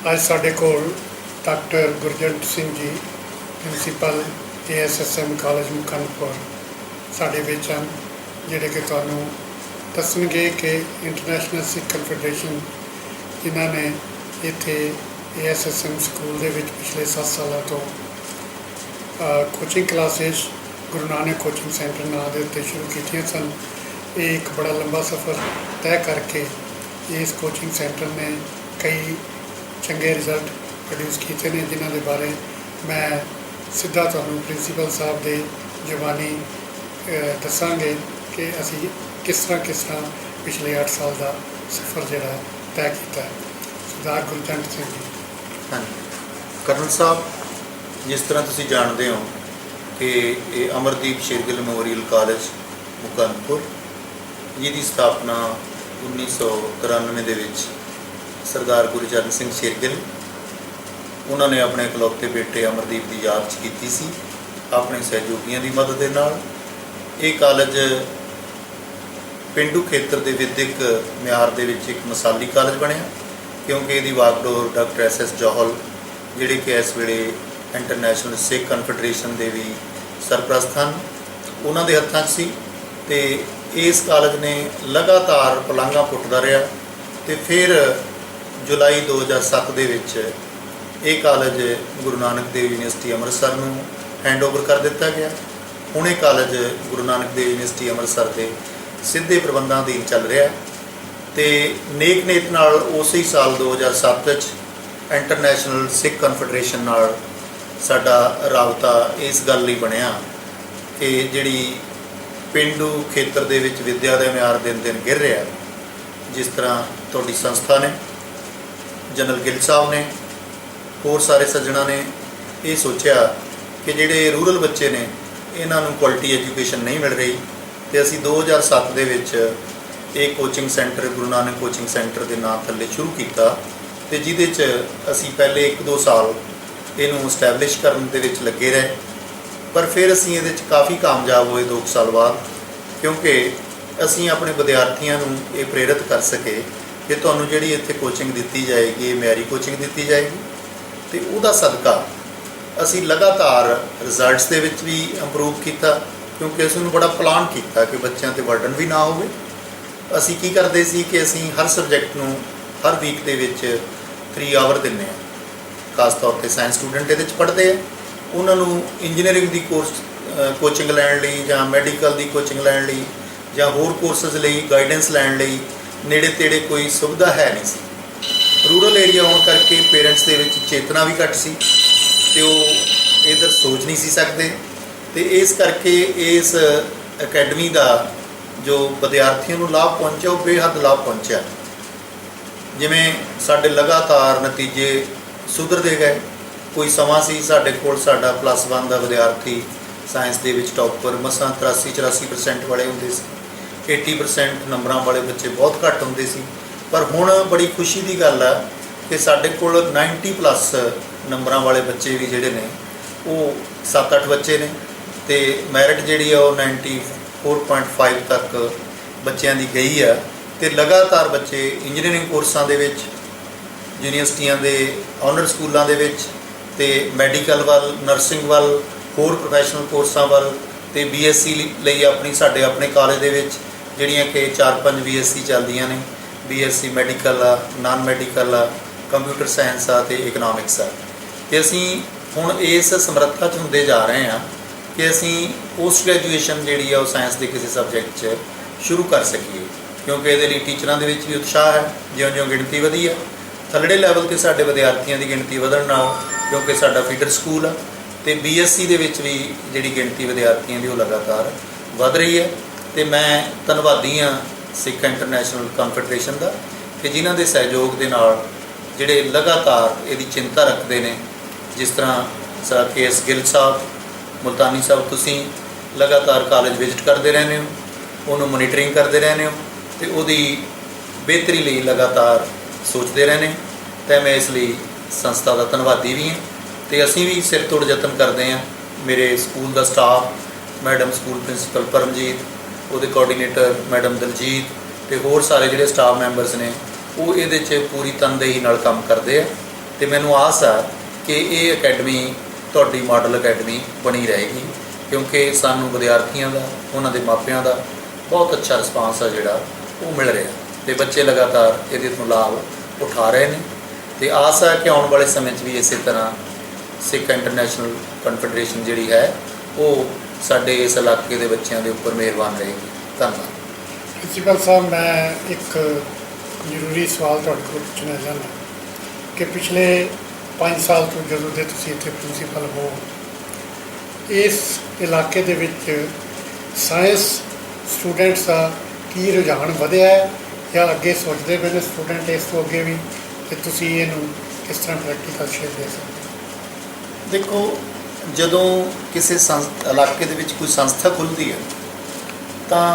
ਅੱਜ ਸਾਡੇ ਕੋਲ doctor Gurjant Singh ji principal ASSM college Mukandpur ਸਾਡੇ ਵਿੱਚ ਹਨ, ਜਿਹੜੇ ਕਿ ਤੁਹਾਨੂੰ ਦੱਸਣਗੇ ਕਿ ਇੰਟਰਨੈਸ਼ਨਲ ਸਿੱਖ ਕਨਫੈਡਰੇਸ਼ਨ ਜਿਨ੍ਹਾਂ ਨੇ ਇੱਥੇ ASSM ਸਕੂਲ ਦੇ ਵਿੱਚ ਪਿਛਲੇ 7 ਸਾਲਾਂ ਤੋਂ coaching classes Guru Nanak coaching centre ਨਾਂ ਦੇ ਉੱਤੇ ਸ਼ੁਰੂ ਕੀਤੀਆਂ ਸਨ। ਇਹ ਇੱਕ ਬੜਾ ਲੰਬਾ ਸਫ਼ਰ ਤੈਅ ਕਰਕੇ ਇਸ ਕੋਚਿੰਗ ਸੈਂਟਰ ਨੇ ਕਈ ਚੰਗੇ ਰਿਜ਼ਲਟ ਪ੍ਰੋਡਿਊਸ ਕੀਤੇ ਨੇ, ਜਿਨ੍ਹਾਂ ਦੇ ਬਾਰੇ ਮੈਂ ਸਿੱਧਾ ਤੁਹਾਨੂੰ ਪ੍ਰਿੰਸੀਪਲ ਸਾਹਿਬ ਦੇ ਜ਼ੁਬਾਨੀ ਦੱਸਾਂਗੇ ਕਿ ਅਸੀਂ ਕਿਸ ਤਰ੍ਹਾਂ ਪਿਛਲੇ 8 ਸਾਲ ਦਾ ਸਫ਼ਰ ਜਿਹੜਾ ਤੈਅ ਕੀਤਾ ਹੈ। ਸਰਦਾਰ ਗੁਰਜੰਟ ਸਿੰਘ ਜੀ। ਹਾਂਜੀ ਕਰਨਲ ਸਾਹਿਬ, ਜਿਸ ਤਰ੍ਹਾਂ ਤੁਸੀਂ ਜਾਣਦੇ ਹੋ ਕਿ ਇਹ ਅਮਰਦੀਪ ਸ਼ੇਰਗਿੱਲ ਮੈਮੋਰੀਅਲ ਕਾਲਜ ਮੁਕੰਦਪੁਰ, ਜਿਹਦੀ ਸਥਾਪਨਾ 1993 ਦੇ ਵਿੱਚ ਸਰਦਾਰ ਗੁਰਚਰਨ ਸਿੰਘ ਸ਼ੇਰਗਿੱਲ ਉਹਨਾਂ ਨੇ ਆਪਣੇ ਇਕਲੌਤੇ ਬੇਟੇ ਅਮਰਦੀਪ ਦੀ ਯਾਦ 'ਚ ਕੀਤੀ ਸੀ, ਆਪਣੇ ਸਹਿਯੋਗੀਆਂ ਦੀ ਮਦਦ ਦੇ ਨਾਲ। ਇਹ ਕਾਲਜ ਪੇਂਡੂ ਖੇਤਰ ਦੇ ਵਿਦਿਅਕ ਮਿਆਰ ਦੇ ਵਿੱਚ ਇੱਕ ਮਿਸਾਲੀ ਕਾਲਜ ਬਣਿਆ, ਕਿਉਂਕਿ ਇਹਦੀ ਵਾਗਡੋਰ ਡਾਕਟਰ SS ਜੌਹਲ, ਜਿਹੜੇ ਕਿ ਇਸ ਵੇਲੇ ਇੰਟਰਨੈਸ਼ਨਲ ਸਿੱਖ ਕਨਫੈਡਰੇਸ਼ਨ ਦੇ ਵੀ ਸਰਪ੍ਰਸਤ ਹਨ, ਉਹਨਾਂ ਦੇ ਹੱਥਾਂ 'ਚ ਸੀ। ਤੇ ਇਸ ਕਾਲਜ ਨੇ ਲਗਾਤਾਰ ਪਲਾਂਘਾਂ ਪੁੱਟਦਾ ਰਿਹਾ ਤੇ ਫਿਰ ਜੁਲਾਈ 2007 ਦੇ ਵਿੱਚ ਇਹ ਕਾਲਜ ਗੁਰੂ ਨਾਨਕ ਦੇਵ ਯੂਨੀਵਰਸਿਟੀ ਅੰਮ੍ਰਿਤਸਰ ਨੂੰ ਹੈਂਡਓਵਰ ਕਰ ਦਿੱਤਾ ਗਿਆ। ਹੁਣ ਇਹ ਕਾਲਜ ਗੁਰੂ ਨਾਨਕ ਦੇਵ ਯੂਨੀਵਰਸਿਟੀ ਅੰਮ੍ਰਿਤਸਰ ਦੇ ਸਿੱਧੇ ਪ੍ਰਬੰਧਾਂ ਅਧੀਨ ਚੱਲ ਰਿਹਾ ਤੇ ਨੇਕ ਨੀਅਤ ਨਾਲ ਉਸੇ ਸਾਲ 2007 ਵਿੱਚ ਇੰਟਰਨੈਸ਼ਨਲ ਸਿੱਖ ਕਨਫੈਡਰੇਸ਼ਨ ਨਾਲ ਸਾਡਾ ਰਾਬਤਾ ਇਸ ਗੱਲ ਲਈ ਬਣਿਆ ਕਿ ਜਿਹੜੀ ਪੇਂਡੂ ਖੇਤਰ ਦੇ ਵਿੱਚ ਵਿੱਦਿਆ ਦਾ ਮਿਆਰ ਦਿਨ ਦਿਨ ਗਿਰ ਰਿਹਾ, ਜਿਸ ਤਰ੍ਹਾਂ ਤੁਹਾਡੀ ਸੰਸਥਾ ਨੇ, ਜਨਰਲ ਗਿੱਲ ਸਾਹਿਬ ਨੇ, ਹੋਰ ਸਾਰੇ ਸੱਜਣਾਂ ਨੇ ਇਹ ਸੋਚਿਆ ਕਿ ਜਿਹੜੇ ਰੂਰਲ ਬੱਚੇ ਨੇ ਇਹਨਾਂ ਨੂੰ ਕੁਆਲਿਟੀ ਐਜੂਕੇਸ਼ਨ ਨਹੀਂ ਮਿਲ ਰਹੀ, ਤੇ ਅਸੀਂ 2007 ਦੇ ਵਿੱਚ ਇਹ coaching centre Guru Nanak coaching centre ਦੇ ਨਾਂ ਥੱਲੇ ਸ਼ੁਰੂ ਕੀਤਾ ਤੇ ਜਿਹਦੇ 'ਚ ਅਸੀਂ ਪਹਿਲੇ 1-2 ਸਾਲ ਇਹਨੂੰ ਸਟੈਬਲਿਸ਼ ਕਰਨ ਦੇ ਵਿੱਚ ਲੱਗੇ ਰਹੇ, ਪਰ ਫਿਰ ਅਸੀਂ ਇਹਦੇ 'ਚ ਕਾਫੀ ਕਾਮਯਾਬ ਹੋਏ 2 ਸਾਲ ਬਾਅਦ, ਕਿਉਂਕਿ ਅਸੀਂ ਆਪਣੇ ਵਿਦਿਆਰਥੀਆਂ ਨੂੰ ਇਹ ਪ੍ਰੇਰਿਤ ਕਰ ਸਕੇ ਕਿ ਤੁਹਾਨੂੰ ਜਿਹੜੀ ਇੱਥੇ ਕੋਚਿੰਗ ਦਿੱਤੀ ਜਾਏਗੀ, ਇਹ ਮਿਆਰੀ ਕੋਚਿੰਗ ਦਿੱਤੀ ਜਾਏਗੀ। ਤੇ ਉਹਦਾ ਸਦਕਾ ਅਸੀਂ ਲਗਾਤਾਰ ਰਿਜ਼ਲਟਸ ਦੇ ਵਿੱਚ ਵੀ ਇੰਪਰੂਵ ਕੀਤਾ, ਕਿਉਂਕਿ ਅਸੀਂ ਉਹਨੂੰ ਬੜਾ ਪਲਾਨ ਕੀਤਾ ਕਿ ਬੱਚਿਆਂ 'ਤੇ ਬਰਡਨ ਵੀ ਨਾ ਹੋਵੇ। ਅਸੀਂ ਕੀ ਕਰਦੇ ਸੀ ਕਿ ਅਸੀਂ ਹਰ ਸਬਜੈਕਟ ਨੂੰ ਹਰ ਵੀਕ ਦੇ ਵਿੱਚ 3 ਆਵਰ ਦਿੰਦੇ ਹਾਂ। ਖਾਸ ਤੌਰ 'ਤੇ ਸਾਇੰਸ ਸਟੂਡੈਂਟ ਇਹਦੇ 'ਚ ਪੜ੍ਹਦੇ ਆ, ਉਹਨਾਂ ਨੂੰ ਇੰਜੀਨੀਅਰਿੰਗ ਦੀ ਕੋਚਿੰਗ ਲੈਣ ਲਈ ਜਾਂ ਮੈਡੀਕਲ ਦੀ ਕੋਚਿੰਗ ਲੈਣ ਲਈ ਜਾਂ ਹੋਰ ਕੋਰਸਿਸ ਲਈ ਗਾਈਡੈਂਸ ਲੈਣ ਲਈ ਨੇੜੇ ਤੇੜੇ ਕੋਈ ਸੁਵਿਧਾ ਹੈ ਨਹੀਂ ਸੀ। ਰੂਰਲ ਏਰੀਆ ਹੋਣ ਕਰਕੇ ਪੇਰੈਂਟਸ ਦੇ ਵਿੱਚ ਚੇਤਨਾ ਵੀ ਘੱਟ ਸੀ ਤੇ ਉਹ ਇੱਧਰ ਸੋਚ ਨਹੀਂ ਸੀ ਸਕਦੇ, ਤੇ ਇਸ ਕਰਕੇ ਇਸ ਅਕੈਡਮੀ ਦਾ ਜੋ ਵਿਦਿਆਰਥੀਆਂ ਨੂੰ ਲਾਭ ਪਹੁੰਚਿਆ ਉਹ ਬੇਹੱਦ ਲਾਭ ਪਹੁੰਚਿਆ। ਜਿਵੇਂ ਸਾਡੇ ਲਗਾਤਾਰ ਨਤੀਜੇ ਸੁਧਰਦੇ ਗਏ। ਕੋਈ ਸਮਾਂ ਸੀ ਸਾਡੇ ਕੋਲ ਸਾਡਾ +1 ਦਾ ਵਿਦਿਆਰਥੀ ਸਾਇੰਸ ਦੇ ਵਿੱਚ ਟੌਪਰ ਮਸਾਂ 83-84% ਵਾਲੇ ਹੁੰਦੇ ਸੀ, 80% ਨੰਬਰਾਂ ਵਾਲੇ ਬੱਚੇ ਬਹੁਤ ਘੱਟ ਹੁੰਦੇ ਸੀ। ਪਰ ਹੁਣ ਬੜੀ ਖੁਸ਼ੀ ਦੀ ਗੱਲ ਆ ਕਿ ਸਾਡੇ ਕੋਲ 90+ ਨੰਬਰਾਂ ਵਾਲੇ ਬੱਚੇ ਵੀ ਜਿਹੜੇ ਨੇ ਉਹ 7-8 ਬੱਚੇ ਨੇ, ਤੇ ਮੈਰਿਟ ਜਿਹੜੀ ਆ ਉਹ 94.5 ਤੱਕ ਬੱਚਿਆਂ ਦੀ ਗਈ ਆ। ਤੇ ਲਗਾਤਾਰ ਬੱਚੇ ਇੰਜੀਨੀਅਰਿੰਗ ਕੋਰਸਾਂ ਦੇ ਵਿੱਚ, ਯੂਨੀਵਰਸਿਟੀਆਂ ਦੇ ਆਨਰ ਸਕੂਲਾਂ ਦੇ ਵਿੱਚ, ਤੇ ਮੈਡੀਕਲ ਵੱਲ, ਨਰਸਿੰਗ ਵੱਲ, ਹੋਰ ਪ੍ਰੋਫੈਸ਼ਨਲ ਕੋਰਸਾਂ ਵੱਲ, ਤੇ BSc ਲਈ ਸਾਡੇ ਆਪਣੇ ਕਾਲਜ ਦੇ ਵਿੱਚ ਜਿਹੜੀਆਂ ਕਿ 4-5 BSc ਚੱਲਦੀਆਂ ਨੇ। BSc ਮੈਡੀਕਲ ਆ, ਨਾਨ ਮੈਡੀਕਲ ਆ, ਕੰਪਿਊਟਰ ਸਾਇੰਸ ਆ ਤੇ ਇਕਨੋਮਿਕਸ ਆ। ਤੇ ਅਸੀਂ ਹੁਣ ਇਸ ਸਮਰੱਥਾ 'ਚ ਹੁੰਦੇ ਜਾ ਰਹੇ ਹਾਂ ਕਿ ਅਸੀਂ ਪੋਸਟ ਗ੍ਰੈਜੂਏਸ਼ਨ ਜਿਹੜੀ ਆ ਉਹ ਸਾਇੰਸ ਦੇ ਕਿਸੇ ਸਬਜੈਕਟ 'ਚ ਸ਼ੁਰੂ ਕਰ ਸਕੀਏ, ਕਿਉਂਕਿ ਇਹਦੇ ਲਈ ਟੀਚਰਾਂ ਦੇ ਵਿੱਚ ਵੀ ਉਤਸ਼ਾਹ ਹੈ। ਜਿਉਂ-ਜਿਉਂ ਗਿਣਤੀ ਵਧੀ ਆ, ਥੱਲੜੇ ਲੈਵਲ 'ਤੇ ਸਾਡੇ ਵਿਦਿਆਰਥੀਆਂ ਦੀ ਗਿਣਤੀ ਵਧਣ ਨਾਲ, ਕਿਉਂਕਿ ਸਾਡਾ ਫੀਡਰ ਸਕੂਲ ਆ, ਤੇ BSc ਦੇ ਵਿੱਚ ਵੀ ਜਿਹੜੀ ਗਿਣਤੀ ਵਿਦਿਆਰਥੀਆਂ ਦੀ ਉਹ ਲਗਾਤਾਰ ਵੱਧ ਰਹੀ ਹੈ। ਤੇ ਮੈਂ ਧੰਨਵਾਦੀ ਹਾਂ ਸਿੱਖ ਇੰਟਰਨੈਸ਼ਨਲ ਕਨਫੈਡਰੇਸ਼ਨ ਦਾ ਕਿ ਜਿਨ੍ਹਾਂ ਦੇ ਸਹਿਯੋਗ ਦੇ ਨਾਲ ਜਿਹੜੇ ਲਗਾਤਾਰ ਇਹਦੀ ਚਿੰਤਾ ਰੱਖਦੇ ਨੇ, ਜਿਸ ਤਰ੍ਹਾਂ ਸਰ KS ਗਿੱਲ ਸਾਹਿਬ, ਮੁਲਤਾਨੀ ਸਾਹਿਬ, ਤੁਸੀਂ ਲਗਾਤਾਰ ਕਾਲਜ ਵਿਜ਼ਿਟ ਕਰਦੇ ਰਹਿੰਦੇ ਹੋ, ਉਹਨੂੰ ਮੋਨੀਟਰਿੰਗ ਕਰਦੇ ਰਹਿੰਦੇ ਹੋ ਤੇ ਉਹਦੀ ਬਿਹਤਰੀ ਲਈ ਲਗਾਤਾਰ ਸੋਚਦੇ ਰਹਿੰਦੇ। ਤੇ ਮੈਂ ਇਸ ਲਈ ਸੰਸਥਾ ਦਾ ਧੰਨਵਾਦੀ ਵੀ ਹਾਂ ਤੇ ਅਸੀਂ ਵੀ ਸਿਰ ਤੋੜ ਯਤਨ ਕਰਦੇ ਹਾਂ। ਮੇਰੇ ਸਕੂਲ ਦਾ staff, madam school principal Paramjit, ਉਹਦੇ ਕੋਆਰਡੀਨੇਟਰ ਮੈਡਮ ਦਲਜੀਤ ਤੇ ਹੋਰ ਸਾਰੇ ਜਿਹੜੇ ਸਟਾਫ ਮੈਂਬਰਸ ਨੇ ਉਹ ਇਹਦੇ 'ਚ ਪੂਰੀ ਤਨਦੇਹੀ ਨਾਲ ਕੰਮ ਕਰਦੇ ਆ ਤੇ ਮੈਨੂੰ ਆਸ ਆ ਕਿ ਇਹ ਅਕੈਡਮੀ ਤੁਹਾਡੀ ਮਾਡਲ ਅਕੈਡਮੀ ਬਣੀ ਰਹੇਗੀ, ਕਿਉਂਕਿ ਸਾਨੂੰ ਵਿਦਿਆਰਥੀਆਂ ਦਾ, ਉਹਨਾਂ ਦੇ ਮਾਪਿਆਂ ਦਾ ਬਹੁਤ ਅੱਛਾ ਰਿਸਪਾਂਸ ਆ ਜਿਹੜਾ ਉਹ ਮਿਲ ਰਿਹਾ, ਤੇ ਬੱਚੇ ਲਗਾਤਾਰ ਇਹਦੇ ਤੋਂ ਲਾਭ ਉਠਾ ਰਹੇ ਨੇ। ਤੇ ਆਸ ਹੈ ਕਿ ਆਉਣ ਵਾਲੇ ਸਮੇਂ 'ਚ ਵੀ ਇਸੇ ਤਰ੍ਹਾਂ ਸਿੱਖ ਇੰਟਰਨੈਸ਼ਨਲ ਕਨਫੈਡਰੇਸ਼ਨ ਜਿਹੜੀ ਹੈ ਉਹ ਸਾਡੇ ਇਸ ਇਲਾਕੇ ਦੇ ਬੱਚਿਆਂ ਦੇ ਉੱਪਰ ਮਿਹਰਬਾਨ ਰਹੇਗੀ। ਧੰਨਵਾਦ। ਪ੍ਰਿੰਸੀਪਲ ਸਾਹਿਬ, ਮੈਂ ਇੱਕ ਜ਼ਰੂਰੀ ਸਵਾਲ ਤੁਹਾਡੇ ਕੋਲ ਪੁੱਛਣਾ ਚਾਹੁੰਦਾ ਕਿ ਪਿਛਲੇ 5 ਸਾਲ ਤੋਂ ਜਦੋਂ ਦੇ ਤੁਸੀਂ ਇੱਥੇ ਪ੍ਰਿੰਸੀਪਲ ਹੋ, ਇਸ ਇਲਾਕੇ ਦੇ ਵਿੱਚ ਸਾਇੰਸ ਸਟੂਡੈਂਟਸ ਦਾ ਕੀ ਰੁਝਾਨ ਵਧਿਆ ਹੈ ਜਾਂ ਅੱਗੇ ਸੋਚਦੇ ਪਏ ਨੇ ਸਟੂਡੈਂਟ ਇਸ ਤੋਂ ਅੱਗੇ ਵੀ, ਤੇ ਤੁਸੀਂ ਇਹਨੂੰ ਕਿਸ ਤਰ੍ਹਾਂ ਪ੍ਰੈਕਟੀਕਲ ਸ਼ੇਪ ਦੇ ਸਕਦੇ ਹੋ? ਦੇਖੋ, ਜਦੋਂ ਕਿਸੇ ਇਲਾਕੇ ਦੇ ਵਿੱਚ ਕੋਈ ਸੰਸਥਾ ਖੁੱਲ੍ਹਦੀ ਹੈ ਤਾਂ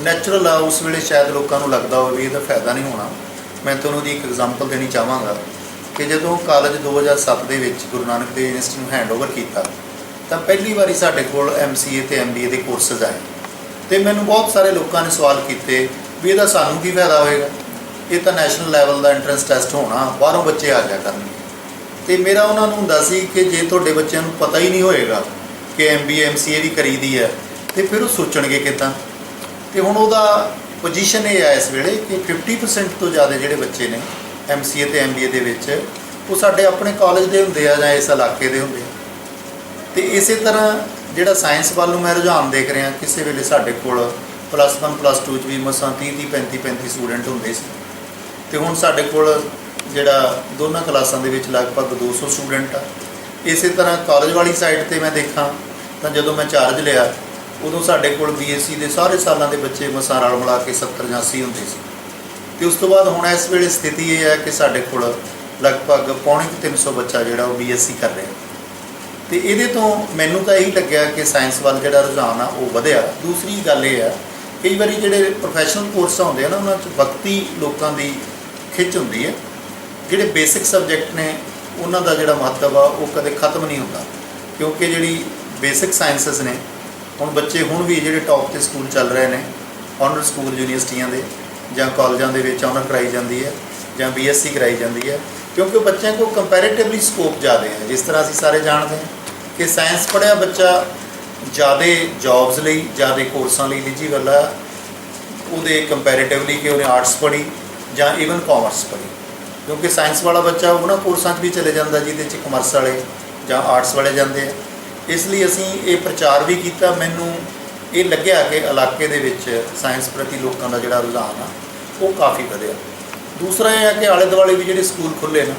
ਨੈਚੁਰਲ ਆ ਉਸ ਵੇਲੇ ਸ਼ਾਇਦ ਲੋਕਾਂ ਨੂੰ ਲੱਗਦਾ ਹੋਵੇ ਵੀ ਇਹਦਾ ਫਾਇਦਾ ਨਹੀਂ ਹੋਣਾ। ਮੈਂ ਤੁਹਾਨੂੰ ਉਹਦੀ ਇੱਕ ਐਗਜ਼ਾਮਪਲ ਦੇਣੀ ਚਾਹਾਂਗਾ ਕਿ ਜਦੋਂ ਕਾਲਜ 2007 ਦੇ ਵਿੱਚ ਗੁਰੂ ਨਾਨਕ ਦੇਵ ਯੂਨੀਵਰਸਿਟੀ ਨੂੰ ਹੈਂਡਓਵਰ ਕੀਤਾ ਤਾਂ ਪਹਿਲੀ ਵਾਰੀ ਸਾਡੇ ਕੋਲ MCA ਤੇ MBA ਦੇ ਕੋਰਸਿਸ ਆਏ, ਤੇ ਮੈਨੂੰ ਬਹੁਤ ਸਾਰੇ ਲੋਕਾਂ ਨੇ ਸਵਾਲ ਕੀਤੇ ਵੀ ਇਹਦਾ ਸਾਨੂੰ ਕੀ ਫਾਇਦਾ ਹੋਏਗਾ, ਇਹ ਤਾਂ ਨੈਸ਼ਨਲ ਲੈਵਲ ਦਾ ਐਂਟਰੈਂਸ ਟੈਸਟ ਹੋਣਾ, ਬਾਹਰੋਂ ਬੱਚੇ ਆ ਜਾਇਆ ਕਰਨਗੇ। ਤੇ ਮੇਰਾ ਉਹਨਾਂ ਨੂੰ ਹੁੰਦਾ ਸੀ ਕਿ ਜੇ ਤੁਹਾਡੇ ਬੱਚਿਆਂ ਨੂੰ ਪਤਾ ਹੀ ਨਹੀਂ ਹੋਏਗਾ ਕਿ MBA MCA ਵੀ ਕਰੀਦੀ ਹੈ ਤੇ ਫਿਰ ਉਹ ਸੋਚਣਗੇ ਕਿੱਦਾਂ। ਤੇ ਹੁਣ ਉਹਦਾ ਪੋਜੀਸ਼ਨ ਇਹ ਹੈ ਇਸ ਵੇਲੇ ਕਿ 50% ਤੋਂ ਜ਼ਿਆਦਾ ਜਿਹੜੇ ਬੱਚੇ ਨੇ MCA ਤੇ MBA ਦੇ ਵਿੱਚ ਉਹ ਸਾਡੇ ਆਪਣੇ ਕਾਲਜ ਦੇ ਹੁੰਦੇ ਆ ਜਾਂ ਇਸ ਇਲਾਕੇ ਦੇ ਹੁੰਦੇ ਆ। ਤੇ ਇਸੇ ਤਰ੍ਹਾਂ ਜਿਹੜਾ ਸਾਇੰਸ ਵੱਲ ਨੂੰ ਮੈਂ ਰੁਝਾਨ ਦੇਖ ਰਿਹਾ, ਕਿਸੇ ਵੇਲੇ ਸਾਡੇ ਕੋਲ +1 +2 'ਚ ਵੀ ਮਸਾਂ 30 35 ਸਟੂਡੈਂਟ ਹੁੰਦੇ ਸੀ, ਤੇ ਹੁਣ ਸਾਡੇ ਕੋਲ ਜਿਹੜਾ ਦੋਨਾਂ ਕਲਾਸਾਂ ਦੇ ਵਿੱਚ ਲਗਭਗ 200 ਸਟੂਡੈਂਟ ਆ। ਇਸੇ ਤਰ੍ਹਾਂ ਕਾਲਜ ਵਾਲੀ ਸਾਈਡ 'ਤੇ ਮੈਂ ਦੇਖਾਂ ਤਾਂ ਜਦੋਂ ਮੈਂ ਚਾਰਜ ਲਿਆ ਉਦੋਂ ਸਾਡੇ ਕੋਲ BSc ਦੇ ਸਾਰੇ ਸਾਲਾਂ ਦੇ ਬੱਚੇ ਮਸਾਂ ਰਲ ਮਿਲਾ ਕੇ 70 ਜਾਂ 80 ਹੁੰਦੇ ਸੀ, ਤੇ ਉਸ ਤੋਂ ਬਾਅਦ ਹੁਣ ਇਸ ਵੇਲੇ ਸਥਿਤੀ ਇਹ ਹੈ ਕਿ ਸਾਡੇ ਕੋਲ ਲਗਭਗ ਪੌਣੇ 300 ਬੱਚਾ ਜਿਹੜਾ ਉਹ BSc ਕਰ ਰਿਹਾ। ਤੇ ਇਹਦੇ ਤੋਂ ਮੈਨੂੰ ਤਾਂ ਇਹੀ ਲੱਗਿਆ ਕਿ ਸਾਇੰਸ ਵੱਲ ਜਿਹੜਾ ਰੁਝਾਨ ਆ ਉਹ ਵਧਿਆ। ਦੂਸਰੀ ਗੱਲ ਇਹ ਹੈ, ਕਈ ਵਾਰੀ ਜਿਹੜੇ ਪ੍ਰੋਫੈਸ਼ਨਲ ਕੋਰਸ ਹੁੰਦੇ ਆ ਨਾ, ਉਹਨਾਂ 'ਚ ਵਕਤੀ ਲੋਕਾਂ ਦੀ ਖਿੱਚ ਹੁੰਦੀ ਹੈ। ਜਿਹੜੇ ਬੇਸਿਕ ਸਬਜੈਕਟ ਨੇ ਉਹਨਾਂ ਦਾ ਜਿਹੜਾ ਮਹੱਤਵ ਆ ਉਹ ਕਦੇ ਖਤਮ ਨਹੀਂ ਹੁੰਦਾ, ਕਿਉਂਕਿ ਜਿਹੜੀ ਬੇਸਿਕ ਸਾਇੰਸਸ ਨੇ, ਹੁਣ ਬੱਚੇ ਹੁਣ ਵੀ ਜਿਹੜੇ ਟੌਪ 'ਤੇ ਸਕੂਲ ਚੱਲ ਰਹੇ ਨੇ, ਔਨਰ ਸਕੂਲ ਯੂਨੀਵਰਸਿਟੀਆਂ ਦੇ ਜਾਂ ਕਾਲਜਾਂ ਦੇ ਵਿੱਚ ਔਨਰ ਕਰਾਈ ਜਾਂਦੀ ਹੈ ਜਾਂ BSc ਕਰਾਈ ਜਾਂਦੀ ਹੈ, ਕਿਉਂਕਿ ਬੱਚਿਆਂ ਕੋਲ ਕੰਪੈਰੇਟਿਵਲੀ ਸਕੋਪ ਜ਼ਿਆਦਾ ਹੈ। ਜਿਸ ਤਰ੍ਹਾਂ ਅਸੀਂ ਸਾਰੇ ਜਾਣਦੇ ਹਾਂ ਕਿ ਸਾਇੰਸ ਪੜ੍ਹਿਆ ਬੱਚਾ ਜ਼ਿਆਦਾ ਜੌਬਸ ਲਈ, ਜ਼ਿਆਦਾ ਕੋਰਸਾਂ ਲਈ ਐਲੀਜੀਬਲ ਆ ਉਹਦੇ ਕੰਪੈਰੇਟਿਵਲੀ ਕਿ ਉਹਨੇ ਆਰਟਸ ਪੜ੍ਹੀ ਜਾਂ ਈਵਨ ਕਾਮਰਸ ਪੜ੍ਹੀ, ਕਿਉਂਕਿ ਸਾਇੰਸ ਵਾਲਾ ਬੱਚਾ ਉਹਨਾਂ ਕੋਰਸਾਂ 'ਚ ਵੀ ਚਲੇ ਜਾਂਦਾ ਜਿਹਦੇ 'ਚ ਕਮਰਸ ਵਾਲੇ ਜਾਂ ਆਰਟਸ ਵਾਲੇ ਜਾਂਦੇ ਆ। ਇਸ ਲਈ ਅਸੀਂ ਇਹ ਪ੍ਰਚਾਰ ਵੀ ਕੀਤਾ। ਮੈਨੂੰ ਇਹ ਲੱਗਿਆ ਕਿ ਇਲਾਕੇ ਦੇ ਵਿੱਚ ਸਾਇੰਸ ਪ੍ਰਤੀ ਲੋਕਾਂ ਦਾ ਜਿਹੜਾ ਰੁਝਾਨ ਆ ਉਹ ਕਾਫੀ ਵਧਿਆ। ਦੂਸਰਾ ਇਹ ਹੈ ਕਿ ਆਲੇ ਦੁਆਲੇ ਵੀ ਜਿਹੜੇ ਸਕੂਲ ਖੁੱਲ੍ਹੇ ਨੇ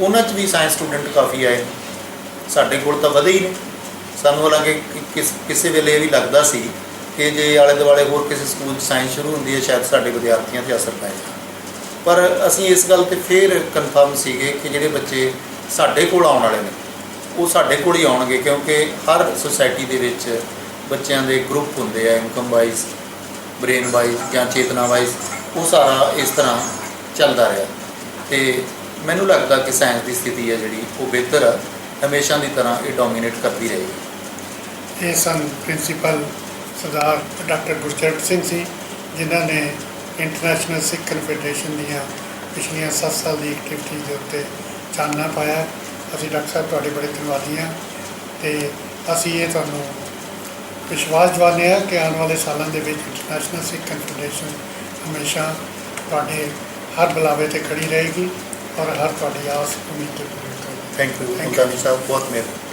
ਉਹਨਾਂ 'ਚ ਵੀ ਸਾਇੰਸ ਸਟੂਡੈਂਟ ਕਾਫੀ ਆਏ। ਸਾਡੇ ਕੋਲ ਤਾਂ ਵਧੇ ਹੀ ਨੇ। ਸਾਨੂੰ ਹਾਲਾਂਕਿ ਕਿਸੇ ਵੇਲੇ ਇਹ ਵੀ ਲੱਗਦਾ ਸੀ ਕਿ ਜੇ ਆਲੇ ਦੁਆਲੇ ਹੋਰ ਕਿਸੇ ਸਕੂਲ 'ਚ ਸਾਇੰਸ ਸ਼ੁਰੂ ਹੁੰਦੀ ਹੈ ਸ਼ਾਇਦ ਸਾਡੇ ਵਿਦਿਆਰਥੀਆਂ 'ਤੇ ਅਸਰ ਪਏਗਾ, ਪਰ ਅਸੀਂ ਇਸ ਗੱਲ 'ਤੇ ਫਿਰ ਕਨਫਰਮ ਸੀਗੇ ਕਿ ਜਿਹੜੇ ਬੱਚੇ ਸਾਡੇ ਕੋਲ ਆਉਣ ਵਾਲੇ ਨੇ ਉਹ ਸਾਡੇ ਕੋਲ ਹੀ ਆਉਣਗੇ, ਕਿਉਂਕਿ ਹਰ ਸੁਸਾਇਟੀ ਦੇ ਵਿੱਚ ਬੱਚਿਆਂ ਦੇ ਗਰੁੱਪ ਹੁੰਦੇ ਆ, ਇਨਕਮ ਵਾਈਜ਼, ਬ੍ਰੇਨ ਵਾਈਜ਼ ਜਾਂ ਚੇਤਨਾ ਵਾਈਜ਼, ਉਹ ਸਾਰਾ ਇਸ ਤਰ੍ਹਾਂ ਚੱਲਦਾ ਰਿਹਾ। ਤੇ ਮੈਨੂੰ ਲੱਗਦਾ ਕਿ ਸਾਇੰਸ ਦੀ ਸਥਿਤੀ ਹੈ ਜਿਹੜੀ ਉਹ ਬਿਹਤਰ ਆ, ਹਮੇਸ਼ਾ ਦੀ ਤਰ੍ਹਾਂ ਇਹ ਡੋਮੀਨੇਟ ਕਰਦੀ ਰਹੇਗੀ। ਇਹ ਸਨ ਪ੍ਰਿੰਸੀਪਲ ਸਰਦਾਰ ਡਾਕਟਰ ਗੁਰਚਰਨ ਸਿੰਘ ਸੀ, ਜਿਨ੍ਹਾਂ ਨੇ ਇੰਟਰਨੈਸ਼ਨਲ ਸਿੱਖ ਕਨਫੈਡਰੇਸ਼ਨ ਦੀਆਂ ਪਿਛਲੀਆਂ 7 ਸਾਲ ਦੀ ਐਕਟੀਵਿਟੀ ਦੇ ਉੱਤੇ ਚਾਨਣਾ ਪਾਇਆ। ਅਸੀਂ ਡਾਕਟਰ ਸਾਹਿਬ ਤੁਹਾਡੇ ਬੜੇ ਧੰਨਵਾਦੀ ਹਾਂ, ਅਤੇ ਅਸੀਂ ਇਹ ਤੁਹਾਨੂੰ ਵਿਸ਼ਵਾਸ ਦਿਵਾਉਂਦੇ ਹਾਂ ਕਿ ਆਉਣ ਵਾਲੇ ਸਾਲਾਂ ਦੇ ਵਿੱਚ ਇੰਟਰਨੈਸ਼ਨਲ ਸਿੱਖ ਕਨਫੈਡਰੇਸ਼ਨ ਹਮੇਸ਼ਾ ਤੁਹਾਡੇ ਹਰ ਬੁਲਾਵੇ 'ਤੇ ਖੜੀ ਰਹੇਗੀ ਔਰ ਹਰ ਤੁਹਾਡੀ ਆਸ ਉਮੀਦ 'ਤੇ ਪੂਰੀ ਕਰੇਗੀ। ਥੈਂਕ ਯੂ ਸਾਹਿਬ, ਬਹੁਤ ਮਿਹਰਬਾਨੀ।